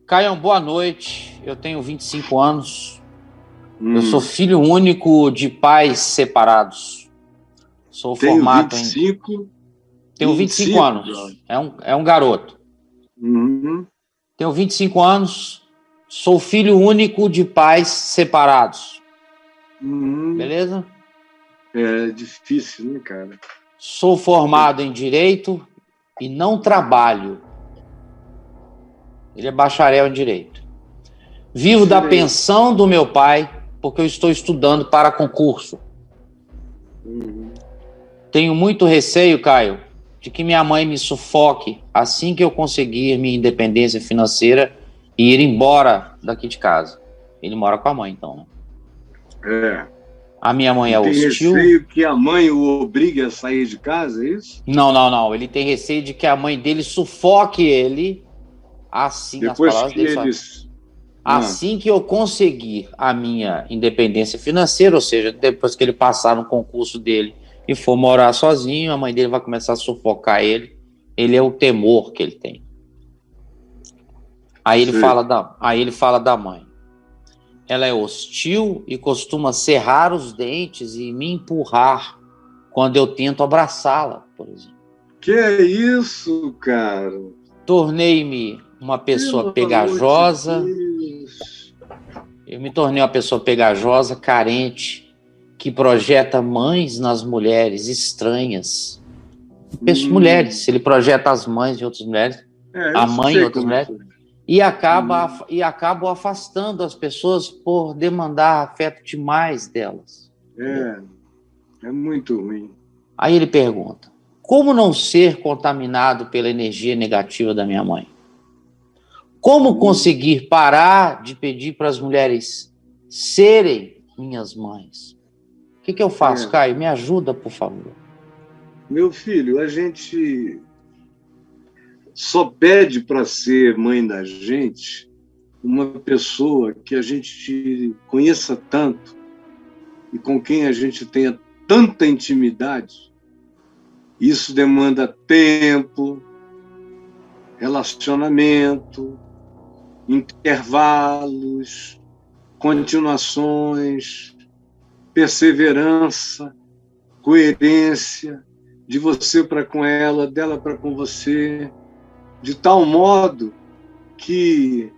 Caio, boa noite. Eu tenho 25 anos. Eu sou Hum, filho único de pais separados. Sou tenho formado vinte e em. cinco, Tenho vinte e 25 cinco, brother. anos. É um garoto. Uhum, Tenho 25 anos. Sou filho único de pais separados. uhum. Beleza? É difícil, né, cara? Sou formado em Direito e não trabalho. Ele é bacharel em Direito. Vivo da Excelente. pensão do meu pai porque eu estou estudando para concurso. Uhum. Tenho muito receio, Caio, de que minha mãe me sufoque assim que eu conseguir minha independência financeira e ir embora daqui de casa. Ele mora com a mãe, então, né? É. A minha mãe E é tem hostil. receio que a mãe o obrigue a sair de casa, é isso? Não, não, não. Ele tem receio de que a mãe dele sufoque ele assim, as Depois palavras que dele só. eles. Ah, Assim que eu conseguir a minha independência financeira, ou seja, depois que ele passar no concurso dele e for morar sozinho, a mãe dele vai começar a sufocar ele. Ele é o temor que ele tem. sei. Aí ele fala da mãe. Ela é hostil e costuma cerrar os dentes e me empurrar quando eu tento abraçá-la, por exemplo. Que é isso, cara? Tornei-me uma pessoa Pelo amor de pegajosa. Deus. Eu me tornei uma pessoa pegajosa, carente, que projeta mães nas mulheres estranhas. Mulheres, Hum. ele projeta as mães de outras mulheres, É, a eu mãe em sei outras como é mulheres, que é. e Hum. acabo afastando as pessoas por demandar afeto demais delas. Entendeu? É, é muito ruim. Aí ele pergunta: como não ser contaminado pela energia negativa da minha mãe? Como Hum. conseguir parar de pedir para as mulheres serem minhas mães? O que eu faço, É. Caio? Me ajuda, por favor. Meu filho, a gente só pede para ser mãe da gente uma pessoa que a gente conheça tanto e com quem a gente tenha tanta intimidade. Isso demanda tempo, relacionamento, intervalos, continuações, perseverança, coerência, de você para com ela, dela para com você, de tal modo que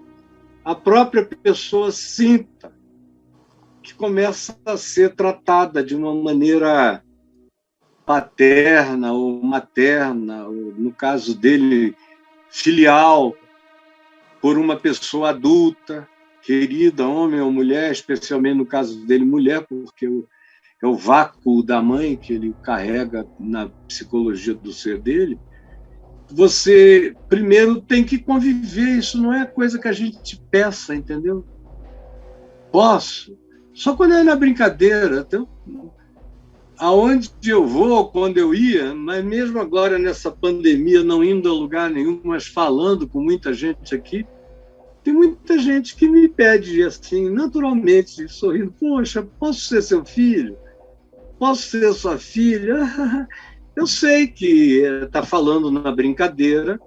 a própria pessoa sinta que começa a ser tratada de uma maneira paterna ou materna, ou, no caso dele, filial, por uma pessoa adulta, querida, homem ou mulher, especialmente no caso dele, mulher, porque é o vácuo da mãe que ele carrega na psicologia do ser dele. Você primeiro tem que conviver, isso não é coisa que a gente peça, entendeu? Posso. Só quando é na brincadeira. Então, aonde eu vou, quando eu ia, mas mesmo agora nessa pandemia, não indo a lugar nenhum, mas falando com muita gente aqui, tem muita gente que me pede assim, naturalmente, sorrindo: poxa, posso ser seu filho? Posso ser sua filha? Eu sei que está falando na brincadeira,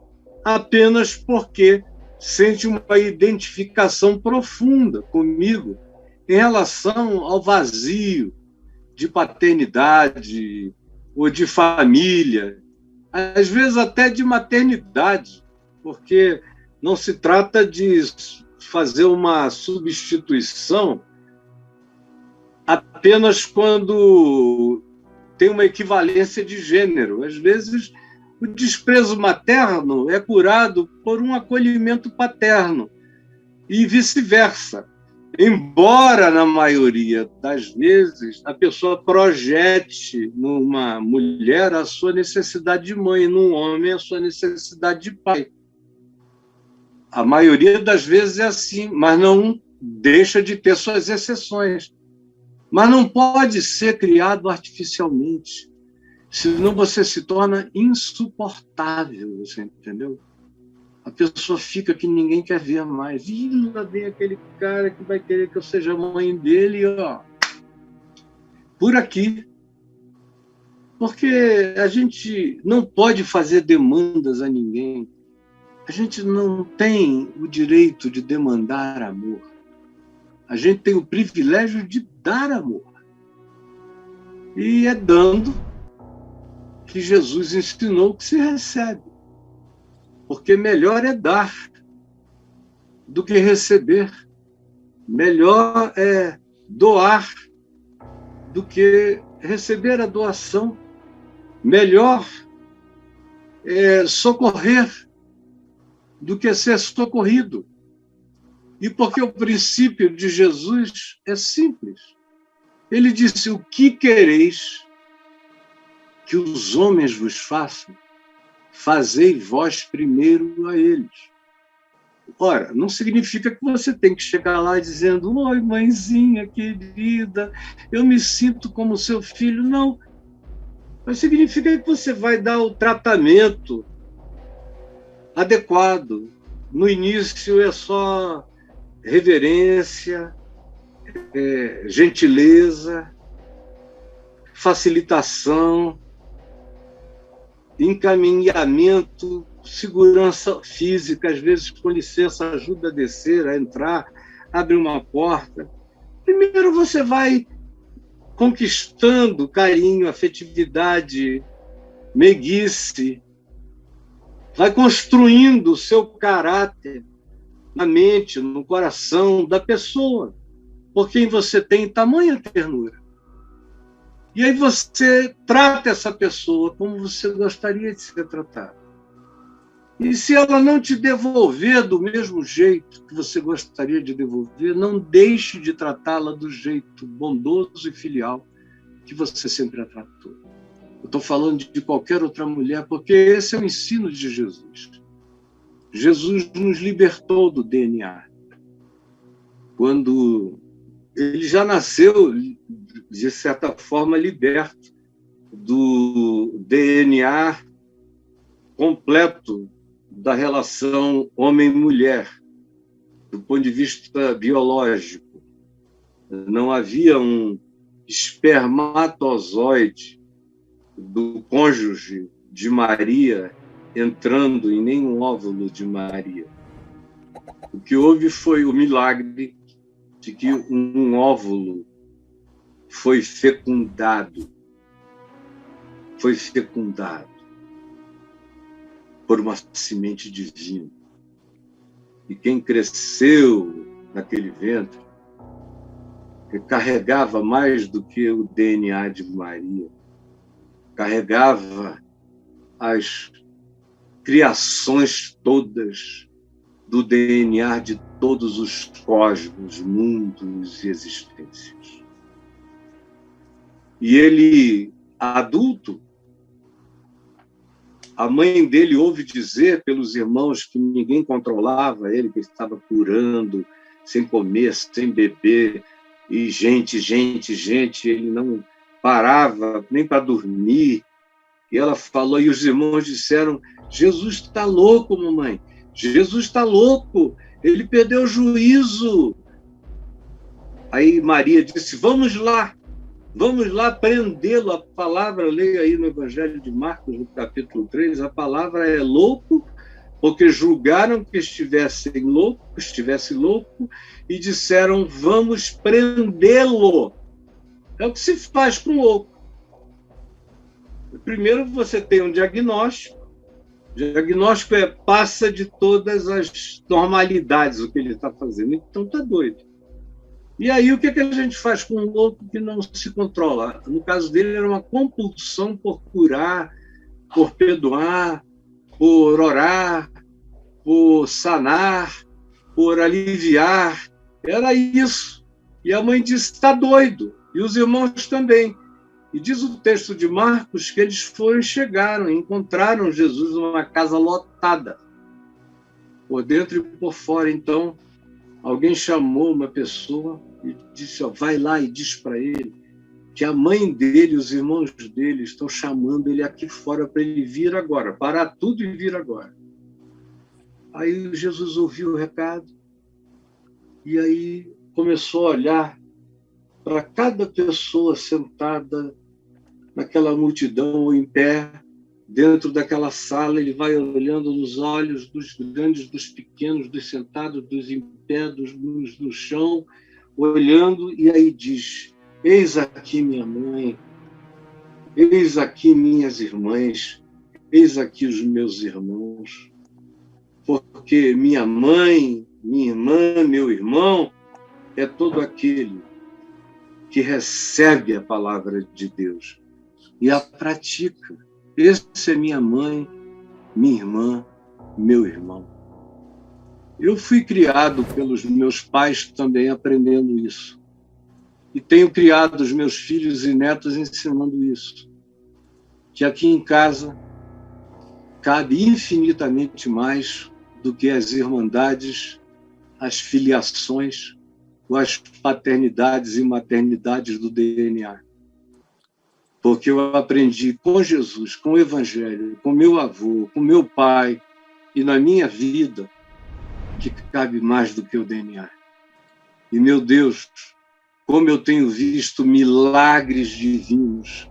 apenas porque sente uma identificação profunda comigo em relação ao vazio de paternidade ou de família, às vezes até de maternidade, porque não se trata de fazer uma substituição apenas quando tem uma equivalência de gênero. Às vezes, o desprezo materno é curado por um acolhimento paterno e vice-versa. Embora, na maioria das vezes, a pessoa projete numa mulher a sua necessidade de mãe, num homem a sua necessidade de pai. A maioria das vezes é assim, mas não deixa de ter suas exceções. Mas não pode ser criado artificialmente, senão você se torna insuportável, você entendeu? A pessoa fica que ninguém quer ver mais. Ih, lá vem aquele cara que vai querer que eu seja a mãe dele, ó. Por aqui. Porque a gente não pode fazer demandas a ninguém. A gente não tem o direito de demandar amor. A gente tem o privilégio de dar amor. E é dando que Jesus ensinou que se recebe. Porque melhor é dar do que receber. Melhor é doar do que receber a doação. Melhor é socorrer do que ser socorrido. E porque o princípio de Jesus é simples. Ele disse: o que quereis que os homens vos façam, fazei vós primeiro a eles. Ora, não significa que você tem que chegar lá dizendo: oi, mãezinha querida, eu me sinto como seu filho. Não. Mas significa que você vai dar o tratamento adequado. No início é só reverência, gentileza, facilitação, encaminhamento, segurança física, às vezes, com licença, ajuda a descer, a entrar, abre uma porta. Primeiro você vai conquistando carinho, afetividade, meiguice, vai construindo o seu caráter na mente, no coração da pessoa, por quem você tem tamanha ternura. E aí você trata essa pessoa como você gostaria de ser tratado. E se ela não te devolver do mesmo jeito que você gostaria de devolver, não deixe de tratá-la do jeito bondoso e filial que você sempre a tratou. Eu estou falando de qualquer outra mulher, porque esse é o ensino de Jesus. Jesus nos libertou do DNA. Quando ele já nasceu, de certa forma, liberto do DNA completo da relação homem-mulher, do ponto de vista biológico. Não havia um espermatozoide do cônjuge de Maria entrando em nenhum óvulo de Maria. O que houve foi o milagre de que um óvulo foi fecundado por uma semente divina. E quem cresceu naquele ventre carregava mais do que o DNA de Maria, carregava as criações todas do DNA de todos os cosmos, mundos e existências. E ele, adulto, a mãe dele ouve dizer pelos irmãos que ninguém controlava ele, que ele estava curando, sem comer, sem beber, e gente, ele não parava nem para dormir. E ela falou, e os irmãos disseram: Jesus está louco, mamãe, Jesus está louco, ele perdeu o juízo. Aí Maria disse: vamos lá prendê-lo. A palavra, leia aí no Evangelho de Marcos, no capítulo 3, a palavra é louco, porque julgaram que estivesse louco e disseram: vamos prendê-lo. É o que se faz com um louco. Primeiro você tem um diagnóstico. O diagnóstico passa de todas as normalidades o que ele está fazendo. Então está doido. E aí o que a gente faz com um louco que não se controla? No caso dele era uma compulsão por curar, por perdoar, por orar, por sanar, por aliviar. Era isso. E a mãe disse: está doido. E os irmãos também. E diz o texto de Marcos que eles chegaram e encontraram Jesus numa casa lotada, por dentro e por fora. Então, alguém chamou uma pessoa e disse: vai lá e diz para ele que a mãe dele, os irmãos dele estão chamando ele aqui fora para ele vir agora, parar tudo e vir agora. Aí Jesus ouviu o recado e aí começou a olhar para cada pessoa sentada naquela multidão ou em pé, Dentro daquela sala, ele vai olhando nos olhos dos grandes, dos pequenos, dos sentados, dos em pé, dos nus no chão, olhando, e aí diz: eis aqui minha mãe, eis aqui minhas irmãs, eis aqui os meus irmãos, porque minha mãe, minha irmã, meu irmão, é todo aquele que recebe a palavra de Deus e a pratica. Esse é minha mãe, minha irmã, meu irmão. Eu fui criado pelos meus pais também aprendendo isso. E tenho criado os meus filhos e netos ensinando isso. Que aqui em casa cabe infinitamente mais do que as irmandades, as filiações ou as paternidades e maternidades do DNA. Porque eu aprendi com Jesus, com o Evangelho, com meu avô, com meu pai, e na minha vida, que cabe mais do que o DNA. E, meu Deus, como eu tenho visto milagres divinos,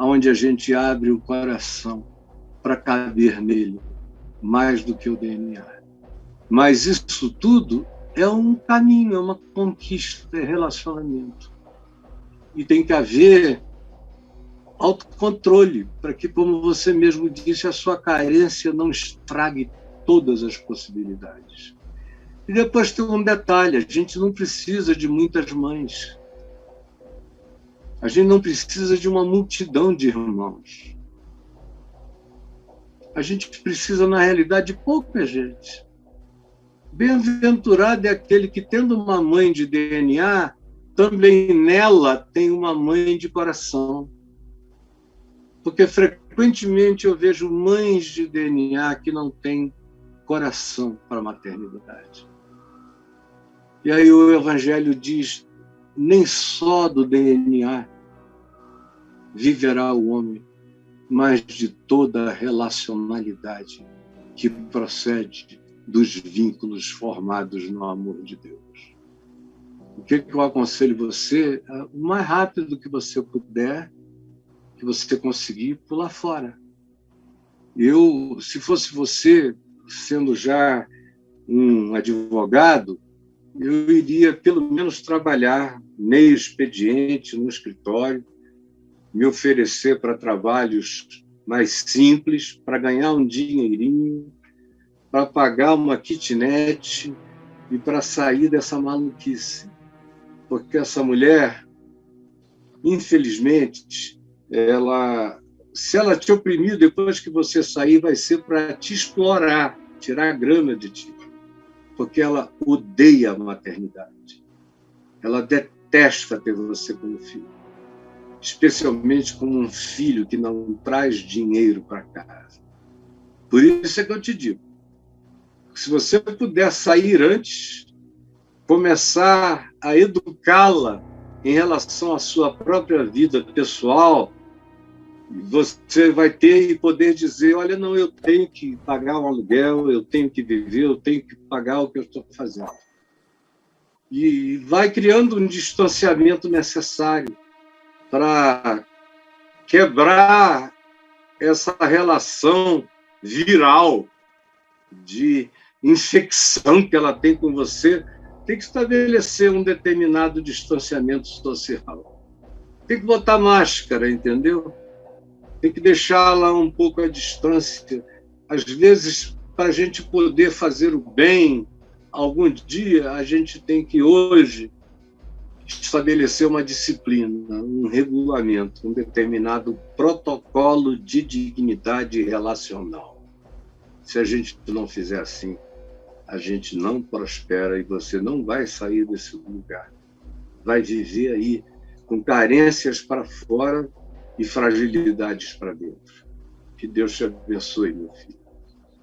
onde a gente abre o coração para caber nele, mais do que o DNA. Mas isso tudo é um caminho, é uma conquista, é relacionamento. E tem que haver autocontrole, para que, como você mesmo disse, a sua carência não estrague todas as possibilidades. E depois tem um detalhe: a gente não precisa de muitas mães. A gente não precisa de uma multidão de irmãos. A gente precisa, na realidade, de pouca gente. Bem-aventurado é aquele que, tendo uma mãe de DNA, também nela tem uma mãe de coração. Porque frequentemente eu vejo mães de DNA que não têm coração para a maternidade. E aí o Evangelho diz: nem só do DNA viverá o homem, mas de toda a relacionalidade que procede dos vínculos formados no amor de Deus. O que eu aconselho você? O mais rápido que você puder, que você conseguir, pular fora. Eu, se fosse você, sendo já um advogado, eu iria pelo menos trabalhar meio expediente no escritório, me oferecer para trabalhos mais simples, para ganhar um dinheirinho, para pagar uma kitnet e para sair dessa maluquice. Porque essa mulher, infelizmente, se ela te oprimir depois que você sair, vai ser para te explorar, tirar grana de ti. Porque ela odeia a maternidade. Ela detesta ter você como filho. Especialmente como um filho que não traz dinheiro para casa. Por isso é que eu te digo, se você puder sair antes, começar a educá-la em relação à sua própria vida pessoal, você vai ter e poder dizer: olha, não, eu tenho que pagar um aluguel, eu tenho que viver, eu tenho que pagar o que eu estou fazendo. E vai criando um distanciamento necessário para quebrar essa relação viral de infecção que ela tem com você. Tem que estabelecer um determinado distanciamento social. Tem que botar máscara, entendeu? Tem que deixá-la um pouco à distância. Às vezes, para a gente poder fazer o bem, algum dia a gente tem que, hoje, estabelecer uma disciplina, um regulamento, um determinado protocolo de dignidade relacional. Se a gente não fizer assim, a gente não prospera e você não vai sair desse lugar. Vai viver aí com carências para fora e fragilidades para dentro. Que Deus te abençoe, meu filho.